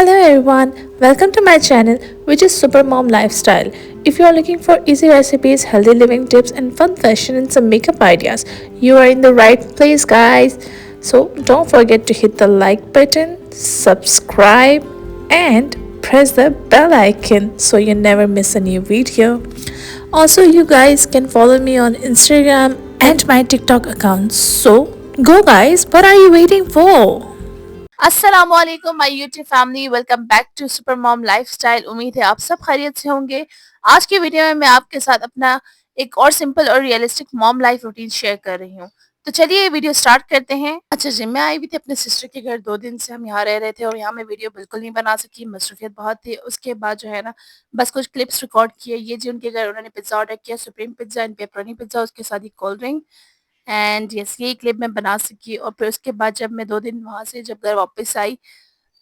Hello everyone, welcome to my channel which is Super Mom Lifestyle. If you are looking for easy recipes, healthy living tips and fun fashion and some makeup ideas, you are in the right place guys. So don't forget to hit the like button, subscribe and press the bell icon so you never miss a new video. Also you guys can follow me on Instagram and my TikTok account. So go guys, what are you waiting for? अस्सलाम वालेकुम my YouTube family. Welcome back to super mom lifestyle. उम्मीद है आप सब खैरियत से होंगे। आज की वीडियो में मैं आपके साथ अपना एक और सिंपल और realistic mom life routine share कर रही हूँ। तो चलिए वीडियो स्टार्ट करते हैं। अच्छा जी, मैं आई हुई थी अपने सिस्टर के घर। 2 दिन से हम यहाँ रह रहे थे और यहाँ मैं वीडियो बिल्कुल नहीं बना सकी, मसरूफियत बहुत थी। उसके बाद जो है ना, बस कुछ क्लिप्स रिकॉर्ड किए। ये जी उनके घर उन्होंने पिज्ज़ा ऑर्डर किया, supreme pizza and pepperoni pizza, उसके साथ ही कोल्ड ड्रिंक एंड यस, यही क्लिप मैं बना सकी। और फिर उसके बाद जब मैं 2 दिन वहाँ से जब घर वापस आई,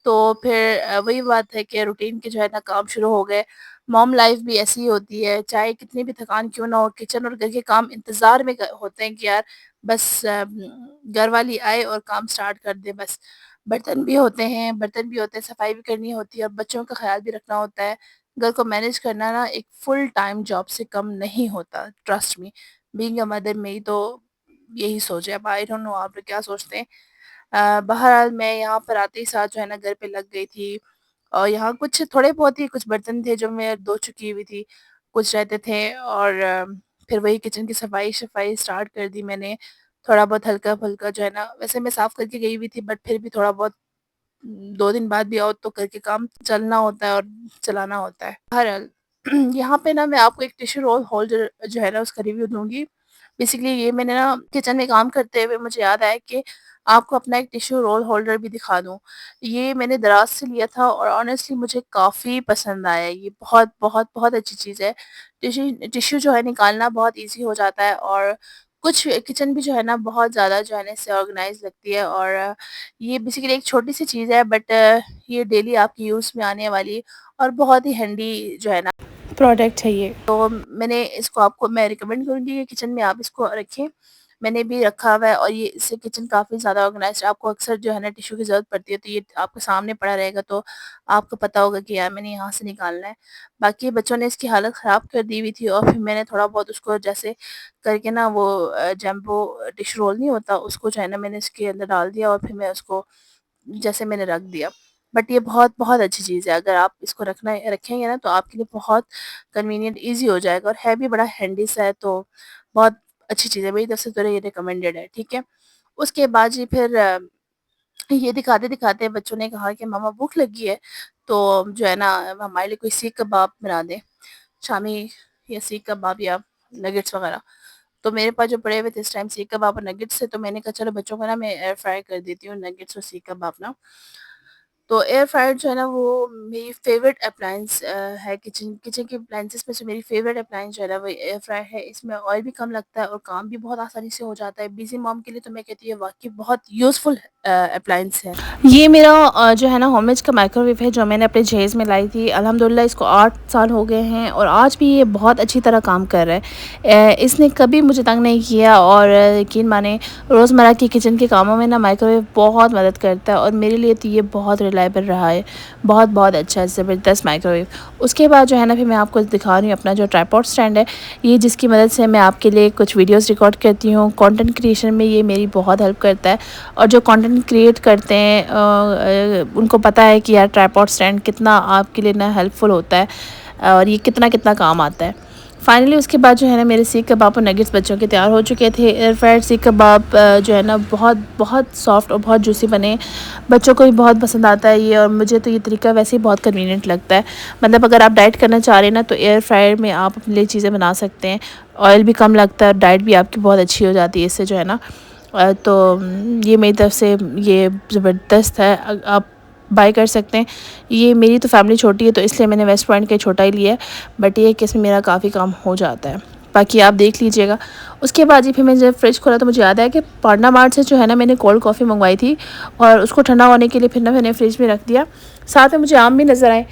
तो फिर वही बात है कि रूटीन के जो है ना काम शुरू हो गए। मॉम लाइफ भी ऐसी ही होती है, चाहे कितनी भी थकान क्यों ना हो, किचन और घर के काम इंतज़ार में होते हैं कि यार बस घर वाली आए और काम स्टार्ट कर दे बस। बर्तन भी होते हैं, सफाई भी करनी होती है और बच्चों का ख्याल भी रखना होता है। घर को मैनेज करना ना एक फुल टाइम जॉब से कम नहीं होता, trust me. Being a mother मेरी तो यही सोच है। अब आई डोंट नो आप लोग क्या सोचते हैं। बहरहाल मैं यहाँ पर आते ही साथ जो है ना घर पे लग गई थी। और यहाँ कुछ थोड़े बहुत ही कुछ बर्तन थे जो मैं धो चुकी हुई थी, कुछ रहते थे। और फिर वही किचन की सफाई-शफ़ाई स्टार्ट कर दी मैंने। थोड़ा बहुत हल्का-फुल्का जो है ना, वैसे मैं साफ़ करके गई हुई थी बट फिर भी थोड़ा बहुत 2 दिन बाद भी आओ तो घर के काम चलना होता है और चलाना होता है। बहरहाल यहाँ पे ना मैं आपको एक टिश्यू रोल होल्डर जो है ना उसका रिव्यू दूँगी। बेसिकली ये मैंने ना किचन में काम करते हुए मुझे याद आया कि आपको अपना एक टिश्यू रोल होल्डर भी दिखा दूँ। ये मैंने दराज़ से लिया था और ऑनेस्टली मुझे काफ़ी पसंद आया। ये बहुत, बहुत, बहुत अच्छी चीज़ है। टिश्यू टिश्यू जो है निकालना बहुत ईज़ी हो जाता है और कुछ किचन भी जो है ना बहुत ज़्यादा जो है ना इससे ऑर्गनाइज़ लगती है। और ये बेसिकली एक छोटी-सी चीज़ है बट ये डेली आपके यूज़ में आने वाली और बहुत ही हैंडी जो है ना प्रोडक्ट है ये। तो मैंने इसको आपको मैं रिकमेंड करूँगी कि किचन में आप इसको रखें। मैंने भी रखा हुआ है और ये इससे किचन काफ़ी ज़्यादा ऑर्गनाइज़्ड। आपको अक्सर जो है ना टिश्यू की ज़रूरत पड़ती है, तो ये आपके सामने पड़ा रहेगा तो आपको पता होगा कि यार मैंने यहाँ से निकालना है। बाकी बच्चों ने इसकी हालत ख़राब कर दी हुई थी और फिर मैंने थोड़ा बहुत उसको जैसे करके ना वो जम्बो टिश्यू रोल नहीं होता, उसको जो है ना मैंने इसके अंदर डाल दिया और फिर मैं उसको जैसे मैंने रख दिया। बट ये बहुत-बहुत अच्छी चीज़ है। अगर आप इसको रखेंगे ना तो आपके लिए बहुत कन्वीनिएंट ईज़ी हो जाएगा और है भी बड़ा हैंडी सा है, तो बहुत अच्छी चीज़ है। मेरी तरफ से तो ये रिकमेंडेड है, ठीक है? उसके बाद जी फिर ये दिखाते-दिखाते बच्चों ने कहा कि मम्मा भूख लगी है, तो जो है ना हमारे लिए कोई सीख कबाब बना दें, शामी या सीख कबाब या नगेट्स वगैरह। तो मेरे पास जो पड़े हुए थे इस टाइम सीख कबाब और नगेट्स थे, तो मैंने कहा चलो बच्चों को ना मैं एयर फ्राई कर देती हूँ नगेट्स और सीख कबाब ना। तो एयर फ्रायर जो है ना वो मेरी फ़ेवरेट अप्लायंस है। किचन किचन के अप्लायंसेस में से मेरी फ़ेवरेट अप्लायंस जो है ना वो एयर फ्रायर है। इसमें ऑयल भी कम लगता है और काम भी बहुत आसानी से हो जाता है। बिज़ी मॉम के लिए तो मैं कहती हूँ वाक़ई बहुत यूज़फुल अप्लायंस है। ये मेरा जो है ना होममेड का माइक्रोवेव है जो मैंने अपने जहेज़ में लाई थी। अल्हम्दुलिल्लाह इसको 8 साल हो गए हैं और आज भी ये बहुत अच्छी तरह काम कर रहा है। इसने कभी मुझे तंग नहीं किया और यकीन माने रोज़मर्रा की किचन के कामों में ना माइक्रोवेव बहुत मदद करता है और मेरे लिए तो ये बहुत रिलायबल रहा है। बहुत-बहुत अच्छा है, ज़बरदस्त माइक्रोवेव। उसके बाद जो है ना फिर मैं आपको दिखा रही हूँ अपना जो ट्राइपॉड स्टैंड है, ये जिसकी मदद से मैं आपके लिए कुछ वीडियोज़ रिकॉर्ड करती हूँ। कंटेंट क्रिएशन में ये मेरी बहुत हेल्प करता है और जो कंटेंट क्रिएट करते हैं उनको पता है कि यार ट्राइपॉड स्टैंड कितना आपके लिए ना हेल्पफुल होता है और ये कितना-कितना काम आता है। फाइनली उसके बाद जो है ना मेरे सीख कबाब और नगेट्स बच्चों के तैयार हो चुके थे। एयर फ्राइड सीख कबाब जो है ना बहुत बहुत सॉफ्ट और बहुत जूसी बने। बच्चों को भी बहुत पसंद आता है ये और मुझे तो ये तरीका वैसे ही बहुत कन्वीनियंट लगता है। मतलब अगर आप डाइट करना चाह रहे हैं ना तो एयर फ्रायर में आप अपने लिए चीज़ें बना सकते हैं। ऑयल भी कम लगता है और डाइट भी आपकी बहुत अच्छी हो जाती है इससे जो है ना। तो ये मेरी तरफ से ये ज़बरदस्त है। आप बाय कर सकते हैं। ये मेरी तो फैमिली छोटी है तो इसलिए मैंने वेस्ट पॉइंट का छोटा ही लिया है, बट ये है कि इसमें मेरा काफ़ी काम हो जाता है। बाकी आप देख लीजिएगा। उसके बाद जी फिर मैं जब फ्रिज खोला तो मुझे याद आया कि पांडा मार्ट से जो है ना मैंने कोल्ड कॉफ़ी मंगवाई थी और उसको ठंडा होने के लिए फिर ना मैंने फ्रिज में रख दिया। साथ में मुझे आम भी नज़र आए,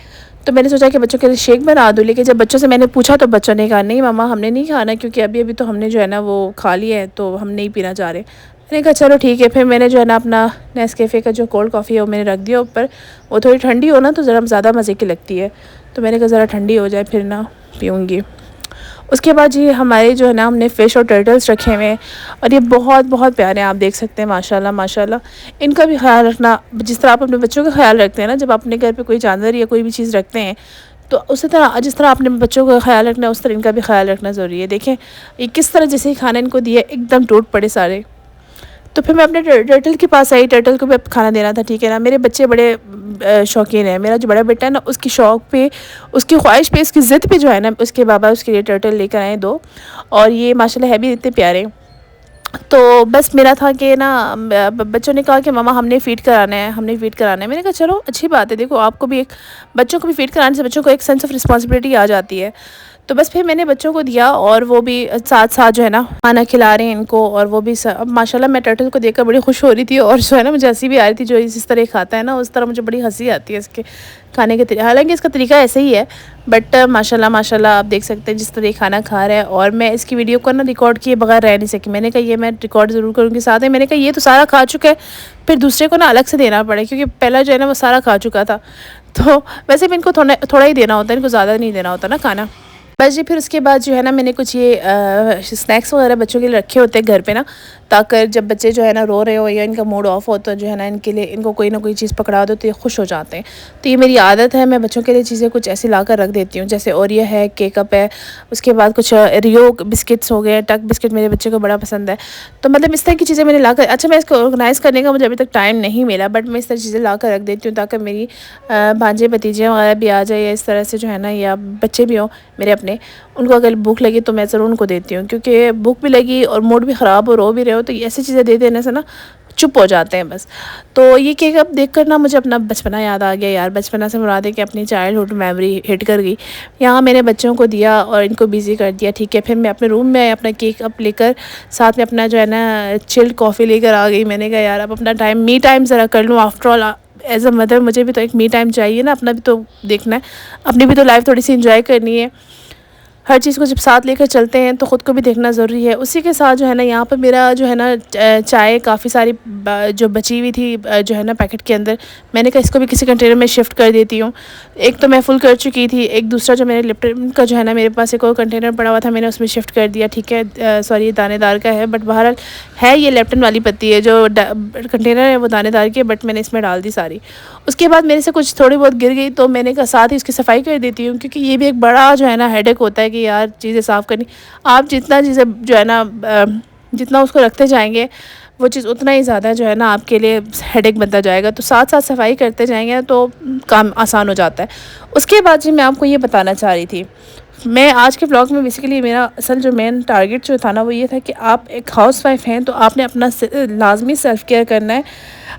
तो मैंने सोचा कि बच्चों के लिए शेक बना दूँ। लेकिन जब बच्चों से मैंने पूछा तो बच्चों ने कहा नहीं मम्मा हमने नहीं खाना, क्योंकि अभी-अभी तो हमने जो है ना वो खा लिया है तो हम नहीं पीना चाह रहे। मैंने कहा चलो ठीक है। फिर मैंने जो है ना अपना नेस्कैफ़े का जो कोल्ड कॉफ़ी है वो मैंने रख दिया ऊपर। वो थोड़ी ठंडी हो ना तो ज़रा ज़्यादा मज़े की लगती है, तो मैंने कहा ज़रा ठंडी हो जाए फिर ना पीऊँगी। उसके बाद जी हमारे जो है ना हमने फ़िश और टर्टल्स रखे हुए हैं और ये बहुत बहुत प्यारे हैं, आप देख सकते हैं माशाल्लाह माशाल्लाह। इनका भी ख़्याल रखना जिस तरह आप अपने बच्चों का ख़्याल रखते हैं ना, जब अपने घर पे कोई जानवर या कोई भी चीज़ रखते हैं, तो उसी तरह जिस तरह अपने बच्चों का ख़्याल रखना है उस तरह इनका भी ख़्याल रखना ज़रूरी है। देखें ये किस तरह जैसे ही खाना इनको दिया एकदम टूट पड़े सारे। तो फिर मैं अपने टर्टल के पास आई, टर्टल को भी अब खाना देना था, ठीक है ना। मेरे बच्चे बड़े शौकीन हैं। मेरा जो बड़ा बेटा है ना उसकी शौक़ पे, उसकी ख्वाहिश पे, उसकी ज़िद पे जो है ना उसके बाबा उसके लिए टर्टल लेकर आए 2, और ये माशाल्लाह है भी इतने प्यारे। तो बस मेरा था कि ना बच्चों ने कहा कि मम्मा हमने फ़ीड कराना है, हमने फ़ीड कराना है। मैंने कहा चलो अच्छी बात है, देखो आपको भी एक बच्चों को भी फ़ीड कराने से बच्चों को एक सेंस ऑफ़ रिस्पॉन्सिबिलिटी आ जाती है। तो बस फिर मैंने बच्चों को दिया और वो भी साथ-साथ जो है ना खाना खिला रहे हैं इनको, और वो भी अब माशाल्लाह मैं टर्टल को देखकर बड़ी खुश हो रही थी, और जो है ना मुझे हँसी भी आ रही थी। जो इस तरह खाता है ना उस तरह मुझे बड़ी हँसी आती है इसके खाने के हालाँकि इसका तरीका ऐसे ही है, बट माशाल्लाह माशाल्लाह आप देख सकते हैं जिस तरह ये खाना खा रहा है। और मैं इसकी वीडियो को ना रिकॉर्ड किए बगैर रह नहीं सकी। मैंने कहा ये मैं रिकॉर्ड ज़रूर करूँगी साथ में। मैंने कहा ये तो सारा खा चुका है, फिर दूसरे को ना अलग से देना पड़े, क्योंकि पहला जो है ना वो सारा खा चुका था। तो वैसे भी इनको थोड़ा थोड़ा ही देना होता है, इनको ज़्यादा नहीं देना होता ना खाना। बस जी फिर उसके बाद जो है ना मैंने कुछ ये स्नैक्स वगैरह बच्चों के लिए रखे होते हैं घर पे ना, ताकि जब बच्चे जो है ना रो रहे हो या इनका मूड ऑफ हो तो जो है ना इनके लिए इनको कोई ना कोई चीज़ पकड़ा दो तो ये खुश हो जाते हैं। तो ये मेरी आदत है, मैं बच्चों के लिए चीज़ें कुछ ऐसी ला कर रख देती हूँ, जैसे ओरियो है, केक अप है, उसके बाद कुछ रियो बिस्किट्स हो गए, टक बिस्किट मेरे बच्चे को बड़ा पसंद है। तो मतलब इस तरह की चीज़ें मैंने ला कर, अच्छा मैं इसको ऑर्गेनाइज़ करने का मुझे अभी तक टाइम नहीं मिला, बट मैं इस तरह चीज़ें ला कर रख देती हूँ ताकि मेरी भांजे भतीजे वगैरह भी आ जाए, या इस तरह से जो है ना, या बच्चे भी हों मेरे अपने, उनको अगर भूख लगी तो मैं ज़रूर उनको देती हूँ, क्योंकि भूख भी लगी और मूड भी ख़राब हो, रो भी रहे हो, तो ऐसी चीज़ें दे देने से ना चुप हो जाते हैं बस। तो ये केक अब देख कर ना मुझे अपना बचपना याद आ गया यार, बचपना से मुराद है कि अपनी चाइल्डहुड मेमोरी हिट कर गई। यहाँ मैंने बच्चों को दिया और इनको बिज़ी कर दिया, ठीक है। फिर मैं अपने रूम में अपना केक अप लेकर साथ में अपना जो है ना चिल्ड कॉफ़ी लेकर आ गई। मैंने कहा यार अब अपना टाइम, मी टाइम ज़रा कर लूँ, after all as a mother मुझे भी तो एक मी टाइम चाहिए ना, अपना भी तो देखना है, अपनी भी तो लाइफ थोड़ी सी इंजॉय करनी है। हर चीज़ को जब साथ लेकर चलते हैं तो ख़ुद को भी देखना ज़रूरी है। उसी के साथ जो है ना यहाँ पर मेरा जो है ना चाय काफ़ी सारी जो बची हुई थी जो है ना पैकेट के अंदर, मैंने कहा इसको भी किसी कंटेनर में शिफ्ट कर देती हूँ। एक तो मैं फ़ुल कर चुकी थी, एक दूसरा जो मेरे लिप्टन का जो है ना मेरे पास एक और कंटेनर पड़ा हुआ था, मैंने उसमें शिफ्ट कर दिया, ठीक है। सॉरी ये दानेदार का है, बट बहरहाल है ये लिप्टन वाली पत्ती है, जो कंटेनर है वो दानेदार की है, बट मैंने इसमें डाल दी सारी। उसके बाद मेरे से कुछ थोड़ी बहुत गिर गई तो मैंने कहा साथ ही उसकी सफाई कर देती हूँ, क्योंकि ये भी एक बड़ा जो है ना हेडेक होता है कि यार चीज़ें साफ़ करनी। आप जितना चीज़ें जो है ना जितना उसको रखते जाएंगे वो चीज़ उतना ही ज़्यादा जो है ना आपके लिए हेडेक बनता जाएगा। तो साथ साथ सफाई करते जाएंगे तो काम आसान हो जाता है। उसके बाद जी मैं आपको ये बताना चाह रही थी, मैं आज के व्लॉग में बेसिकली मेरा असल जो मेन टारगेट जो था ना वो ये था कि आप एक हाउसवाइफ हैं तो आपने अपना लाजमी सेल्फ केयर करना है।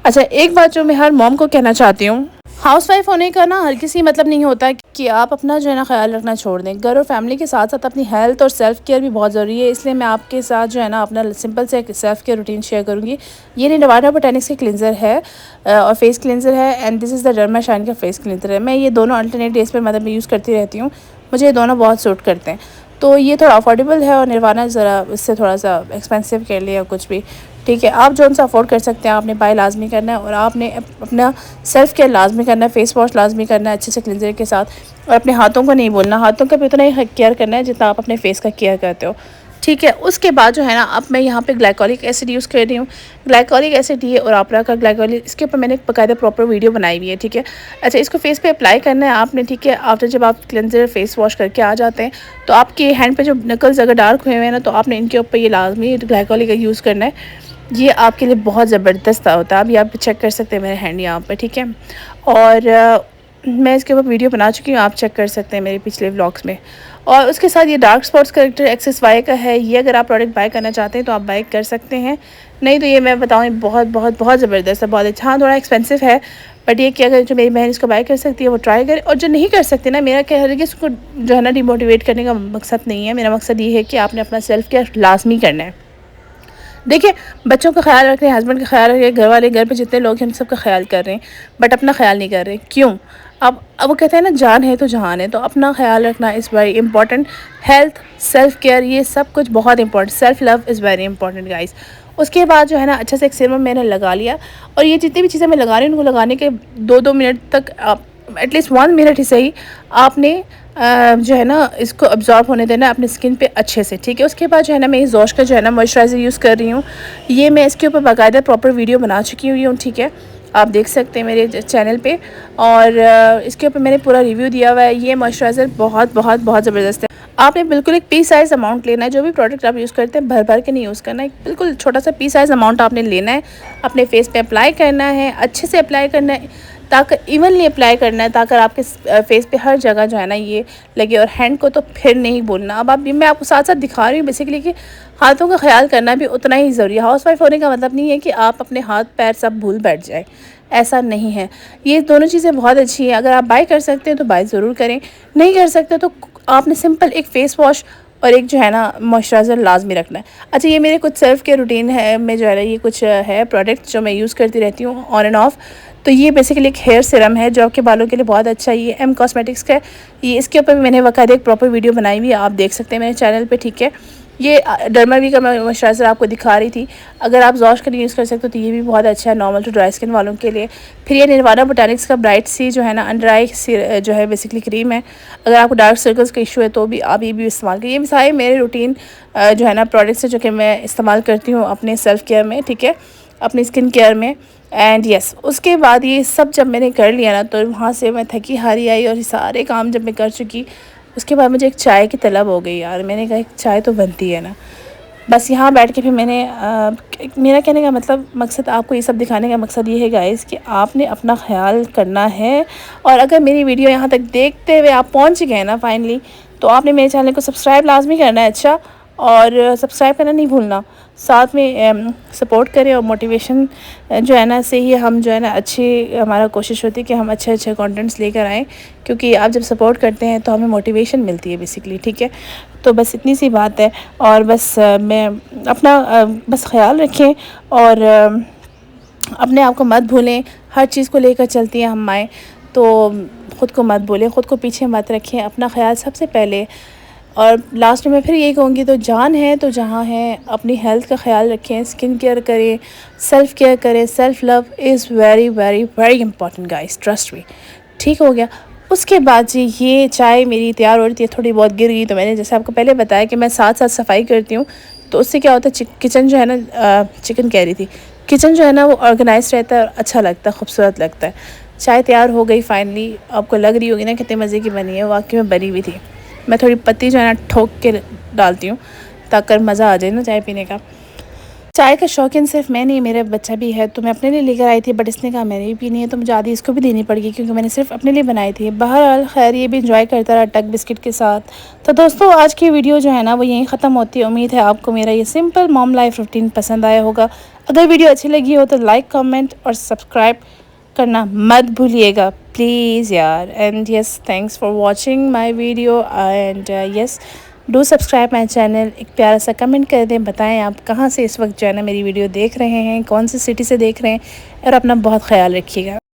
अच्छा एक बात जो मैं हर मॉम को कहना चाहती हूँ, हाउसवाइफ होने का ना हर किसी मतलब नहीं होता कि आप अपना जो है ना ख्याल रखना छोड़ दें। घर और फैमिली के साथ साथ अपनी हेल्थ और सेल्फ केयर भी बहुत ज़रूरी है। इसलिए मैं आपके साथ जो है ना अपना सिंपल से एक सेल्फ केयर रूटीन शेयर करूँगी। ये नवाडा बोटेनिक्स के क्लिनज़र है और फेस क्लिनज़र है, and this is the derma shine का फेस क्लिनज़र है। मैं ये दोनों अल्टरनेट डेज़ पर मतलब मैं यूज़ करती रहती हूँ, मुझे ये दोनों बहुत सूट करते हैं। तो ये थोड़ा अफोर्डेबल है और निर्वाणा ज़रा इससे थोड़ा सा एक्सपेंसिव कह लिया कुछ भी, ठीक है। आप जो सा अफोर्ड कर सकते हैं आपने बाय लाजमी करना है, और आपने अपना सेल्फ केयर लाजमी करना है, फेस वॉश लाजमी करना है अच्छे से क्लिनजर के साथ, और अपने हाथों को नहीं बोलना, हाथों का भी उतना ही केयर करना है जितना आप अपने फेस का केयर करते हो, ठीक है। उसके बाद जो है ना अब मैं यहाँ पे ग्लाइकोलिक एसिड यूज़ कर रही हूँ। ग्लाइकोलिक एसिड ये और आपरा का ग्लाइकोलिक, इसके ऊपर मैंने बाकायदा प्रॉपर वीडियो बनाई हुई है, ठीक है। अच्छा इसको फेस पे अप्लाई करना है आपने, ठीक है। आफ्टर जब आप क्लेंजर फेस वॉश करके आ जाते हैं तो आपके हैंड पे जो नकल्स अगर डार्क हुए हुए हैं ना तो आपने इनके ऊपर ये लाजमी ग्लाइकोलिक यूज़ करना है। ये आपके लिए बहुत ज़बरदस्त होता है। आप यहाँ पे चेक कर सकते हैं मेरे हैंड यहाँ पर, ठीक है। और मैं इसके ऊपर वीडियो बना चुकी हूँ, आप चेक कर सकते हैं मेरे पिछले व्लॉग्स में। और उसके साथ ये डार्क स्पॉट्स करेक्टर एक्सेस वाई का है, ये अगर आप प्रोडक्ट बाय करना चाहते हैं तो आप बाय कर सकते हैं, नहीं तो ये मैं बताऊँ बहुत बहुत बहुत ज़बरदस्त है, बहुत अच्छा। हाँ थोड़ा एक्सपेंसिव है, बट ये कि अगर जो मेरी बहन इसको बाय कर सकती है वो ट्राई करे, और जो नहीं कर सकती ना, मेरा क्या है कि उसको जो है ना डिमोटिवेट करने का मकसद नहीं है। मेरा मकसद ये है कि आपने अपना सेल्फ केयर लाजमी करना है। देखिए बच्चों का ख्याल रख रहे हैं, हस्बैंड का ख्याल रख रहे हैं, घर वाले, घर पे जितने लोग हैं हम सब का ख्याल कर रहे हैं, बट अपना ख्याल नहीं कर रहे। क्यों? अब वो कहते हैं ना जान है तो जहान है, तो अपना ख्याल रखना is very important. Health, self care, ये सब कुछ बहुत important. Self love is very important guys. उसके बाद जो है ना अच्छे से एक सीरम मैंने लगा लिया, और ये जितनी भी चीज़ें मैं लगा रही हूँ उनको लगाने के 2-2 मिनट तक आप एटलीस्ट 1 मिनट ही सही आपने जो है ना इसको अब्ज़ॉर्ब होने देना है अपनी स्किन पे अच्छे से, ठीक है। उसके बाद जो है ना मैं इस जोश का जो है ना मॉइस्चराइज़र यूज़ कर रही हूँ। ये मैं इसके ऊपर बाकायदा प्रॉपर वीडियो बना चुकी हुई हूँ, ठीक है, आप देख सकते हैं मेरे चैनल पे, और इसके ऊपर मैंने पूरा रिव्यू दिया हुआ है। ये मॉइस्चराइज़र बहुत बहुत बहुत ज़बरदस्त है। आपने बिल्कुल एक पी साइज़ अमाउंट लेना है, जो भी प्रोडक्ट आप यूज़ करते हैं भर भर के नहीं यूज़ करना है, बिल्कुल छोटा सा पी साइज़ अमाउंट आपने लेना है, अपने फेस पे अप्लाई करना है, अच्छे से अप्लाई करना है, ताकि इवनली अप्लाई करना है, ताकि आपके फेस पे हर जगह जो है ना ये लगे। और हैंड को तो फिर नहीं बोलना। अब आप मैं आपको साथ साथ दिखा रही हूँ बेसिकली कि हाथों का ख्याल करना भी उतना ही ज़रूरी है। हाउसवाइफ होने का मतलब नहीं है कि आप अपने हाथ पैर सब भूल बैठ जाए, ऐसा नहीं है। ये दोनों चीज़ें बहुत अच्छी हैं, अगर आप बाय कर सकते हैं तो बाय ज़रूर करें, नहीं कर सकते तो आपने सिंपल एक फ़ेस वॉश और एक जो है ना मॉइस्चराइज़र लाजमी रखना है। अच्छा, ये मेरे कुछ सेल्फ़ केयर रूटीन है में जो है ना ये कुछ है प्रोडक्ट जो मैं यूज़ करती रहती हूँ ऑन एंड ऑफ़। तो ये बेसिकली एक हेयर सीरम है जो आपके बालों के लिए बहुत अच्छा है। ये एम कॉस्मेटिक्स का है। ये इसके ऊपर भी मैंने बाकायदा एक प्रॉपर वीडियो बनाई हुई है, आप देख सकते हैं मेरे चैनल पे, ठीक है। ये डर्मावी का मैं मॉइस्चराइज़र आपको दिखा रही थी। अगर आप जॉश का नहीं यूज़ कर सकते तो ये भी बहुत अच्छा है नॉर्मल टू ड्राई स्किन वालों के लिए। फिर ये निर्वाणा बोटैनिक्स का ब्राइट सी जो है ना अंडर आई जो है बेसिकली क्रीम है। अगर आपको डार्क सर्कल्स का इशू है तो भी आप ये भी इस्तेमाल करिए। ये सारे मेरे रूटीन जो है ना प्रोडक्ट्स है जो कि मैं इस्तेमाल करती हूँ अपने सेल्फ़ केयर में, ठीक है, अपनी स्किन केयर में। एंड यस, उसके बाद ये सब जब मैंने कर लिया ना तो वहाँ से मैं थकी हारी आई, और ये सारे काम जब मैं कर चुकी उसके बाद मुझे एक चाय की तलब हो गई यार। मैंने कहा एक चाय तो बनती है ना। बस यहाँ बैठ के फिर मैंने मेरा कहने का मतलब मकसद, आपको ये सब दिखाने का मकसद ये है गाइस कि आपने अपना ख्याल करना है। और अगर मेरी वीडियो यहाँ तक देखते हुए आप पहुँच गए ना फाइनली, तो आपने मेरे चैनल को सब्सक्राइब लाजमी करना है, अच्छा, और सब्सक्राइब करना नहीं भूलना। साथ में सपोर्ट करें, और मोटिवेशन जो है ना से ही हम जो है ना अच्छी हमारा कोशिश होती है कि हम अच्छे अच्छे कंटेंट्स लेकर आएँ, क्योंकि आप जब सपोर्ट करते हैं तो हमें मोटिवेशन मिलती है बेसिकली, ठीक है। तो बस इतनी सी बात है। और बस मैं अपना बस ख्याल रखें, और अपने आप को मत भूलें। हर चीज़ को लेकर चलती हैं हम माएँ, तो ख़ुद को मत भूलें, ख़ुद को पीछे मत रखें, अपना ख्याल सबसे पहले। और लास्ट में मैं फिर यही कहूँगी, तो जान है तो जहाँ है, अपनी हेल्थ का ख्याल रखें, स्किन केयर करें, सेल्फ़ केयर करें। Self love is very very very important guys, trust me. ठीक हो गया। उसके बाद जी ये चाय मेरी तैयार हो रही थी, थोड़ी बहुत गिर गई, तो मैंने जैसे आपको पहले बताया कि मैं साथ साथ सफाई करती हूँ, तो उससे क्या होता है किचन जो है ना चिकन कह रही थी, किचन जो है ना वो ऑर्गेनाइज रहता है और अच्छा लगता है, खूबसूरत लगता है। चाय तैयार हो गई फाइनली। आपको लग रही होगी ना कितने मज़े की बनी है, वाकई में बनी हुई थी। मैं थोड़ी पत्ती जो है ना ठोक के डालती हूँ ताकि मज़ा आ जाए ना चाय पीने का। चाय का शौकीन सिर्फ मैं नहीं, मेरा बच्चा भी है, तो मैं अपने लिए लेकर आई थी, बट इसने कहा मैंने भी पीनी है, तो मुझे आधी इसको भी देनी पड़ेगी क्योंकि मैंने सिर्फ अपने लिए बनाई थी। बहरहाल खैर, ये भी इंजॉय करता रहा टक बिस्किट के साथ। तो दोस्तों, आज की वीडियो जो है ना वो यहीं ख़त्म होती है। उम्मीद है आपको मेरा ये सिंपल मॉम लाइफ रूटीन पसंद आया होगा। अगर वीडियो अच्छी लगी हो तो लाइक, कमेंट और सब्सक्राइब करना मत भूलिएगा प्लीज़ यार। And yes, thanks for watching my video, and yes, do subscribe my channel. एक प्यारा सा कमेंट कर दें, बताएं आप कहाँ से इस वक्त जो है ना मेरी वीडियो देख रहे हैं, कौन सी सिटी से देख रहे हैं, और अपना बहुत ख्याल रखिएगा।